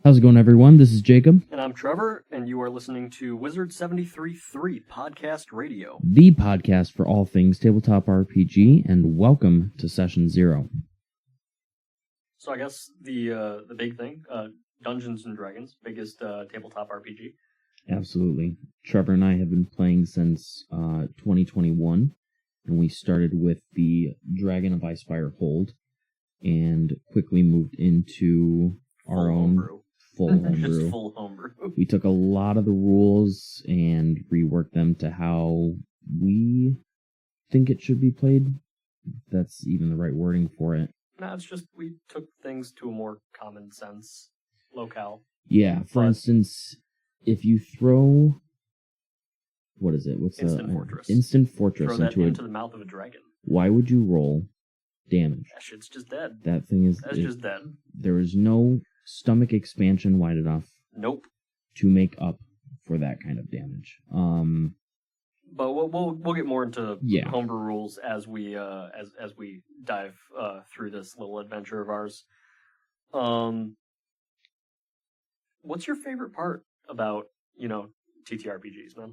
How's it going, everyone? This is Jacob. And I'm Trevor, and you are listening to Wizard 73.3 Podcast Radio. The podcast for all things tabletop RPG, and welcome to Session 0. So I guess the big thing, Dungeons & Dragons, biggest tabletop RPG. Absolutely. Trevor and I have been playing since 2021, and we started with the Dragon of Icefire Hold, and quickly moved into our own full homebrew. Just full homebrew. We took a lot of the rules and reworked them to how we think it should be played. If that's even the right wording for it. No, it's just we took things to a more common sense locale. Yeah, for instance, if you throw... What is it? What's Instant Fortress. Instant Fortress throw that into the mouth of a dragon. Why would you roll damage? That shit's just dead. That thing is... That's just dead. There is no stomach expansion wide enough to make up for that kind of damage. But we'll get more into homebrew rules as we dive through this little adventure of ours. What's your favorite part about TTRPGs, man?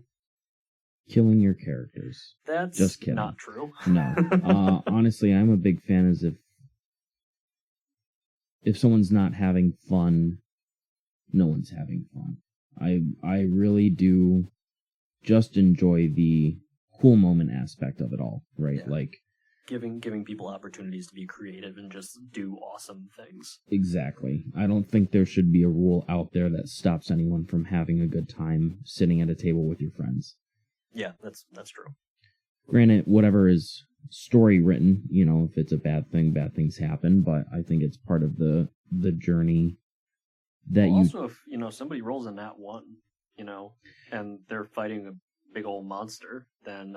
Killing your characters. That's just kidding. Not true. No. Honestly, I'm a big fan as if someone's not having fun, no one's having fun. I really do just enjoy the cool moment aspect of it all, right? Yeah. Like giving people opportunities to be creative and just do awesome things. Exactly. I don't think there should be a rule out there that stops anyone from having a good time sitting at a table with your friends. Yeah, that's true. Granted, whatever is story written, if it's a bad thing, bad things happen, but I think it's part of the journey that also, if somebody rolls a nat 1, and they're fighting a big old monster, then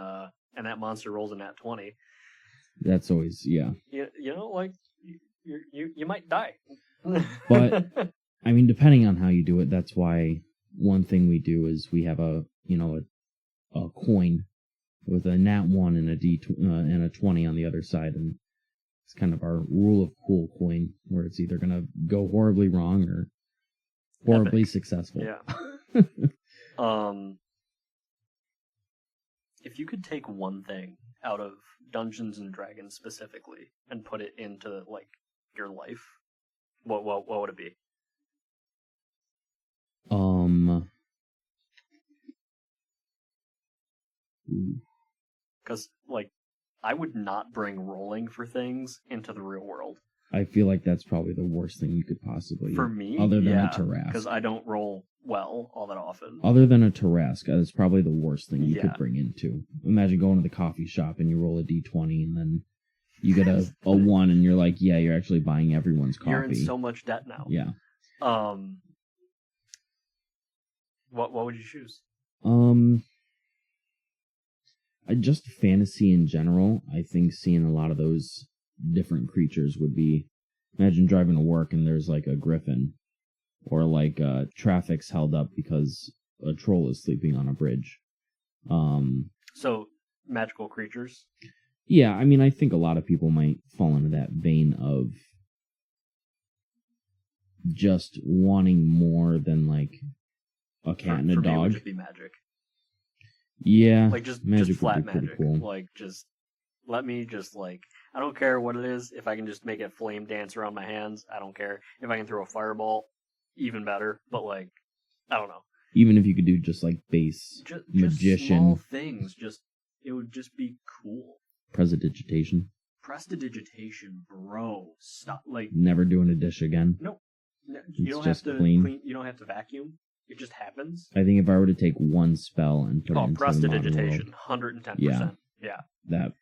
and that monster rolls a nat 20, that's always you might die. But I mean, depending on how you do it, that's why one thing we do is we have a coin with a nat 1 and a and a 20 on the other side, and it's kind of our rule of cool coin, where it's either going to go horribly wrong or horribly successful. Yeah. If you could take one thing out of Dungeons and Dragons specifically and put it into your life, what would it be? Because, I would not bring rolling for things into the real world. I feel like that's probably the worst thing you could possibly... For me, other than a Tarrasque. Because I don't roll well all that often. Other than a Tarrasque, that's probably the worst thing you could bring into. Imagine going to the coffee shop and you roll a D20 and then you get a 1 and you're like, yeah, you're actually buying everyone's coffee. You're in so much debt now. Yeah. What would you choose? Just fantasy in general. I think seeing a lot of those different creatures would be... Imagine driving to work and there's a griffin, or traffic's held up because a troll is sleeping on a bridge. So, magical creatures? Yeah, I mean, I think a lot of people might fall into that vein of just wanting more than a cat and a dog. Me, it would just be magic. Yeah, just magic flat would be magic. Cool. Let me I don't care what it is. If I can just make a flame dance around my hands, I don't care. If I can throw a fireball, even better. But I don't know. Even if you could do just base magician, just small things, it would just be cool. Prestidigitation, bro. Stop. Never doing a dish again. Nope. You don't have to clean. You don't have to vacuum. It just happens. I think if I were to take one spell and put it into prestidigitation, 110%. Yeah. That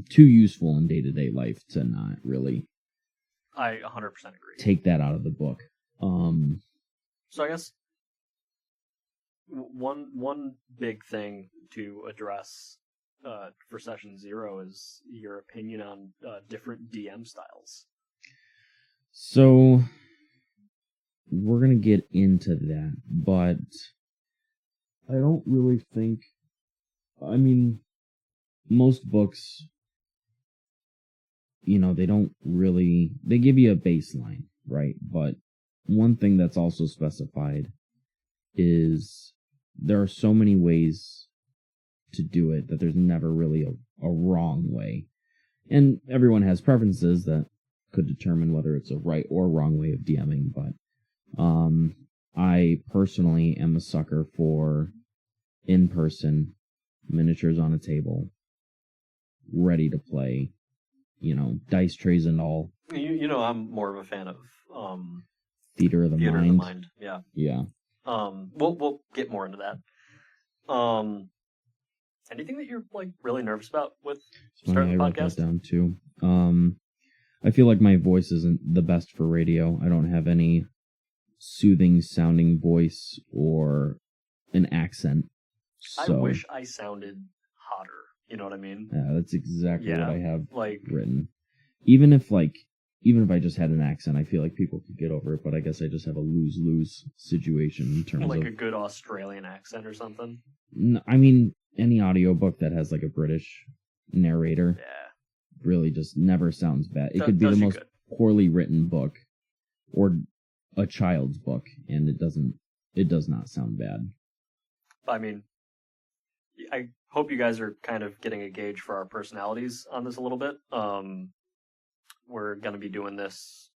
too useful in day-to-day life to not really. I 100% agree. Take that out of the book. So I guess one big thing to address for session 0 is your opinion on different DM styles. So we're going to get into that, but I don't really think... I mean, most books, they don't really... They give you a baseline, right? But one thing that's also specified is there are so many ways to do it that there's never really a wrong way. And everyone has preferences that could determine whether it's a right or wrong way of DMing, but I personally am a sucker for in-person miniatures on a table, ready to play, dice trays and all. I'm more of a fan of Theater of the Mind. Yeah. Yeah. We'll get more into that. Anything that you're like really nervous about with starting the podcast? I wrote that down too. I feel like my voice isn't the best for radio. I don't have any soothing sounding voice or an accent. So, I wish I sounded hotter. You know what I mean? Yeah, that's exactly what I have written. Even if I just had an accent, I feel like people could get over it, but I guess I just have a lose-lose situation in terms of... Like a good Australian accent or something? I mean, any audiobook that has like a British narrator really just never sounds bad. It could be the most poorly written book or a child's book, and it does not sound bad. I mean, I hope you guys are kind of getting a gauge for our personalities on this a little bit. We're going to be doing this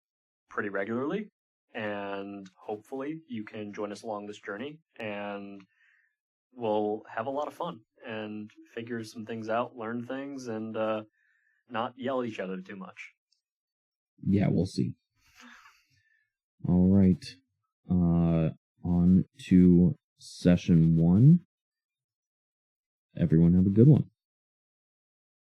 pretty regularly, and hopefully you can join us along this journey, and we'll have a lot of fun and figure some things out, learn things, and not yell at each other too much. Yeah, we'll see. All right. On to session 1. Everyone have a good one.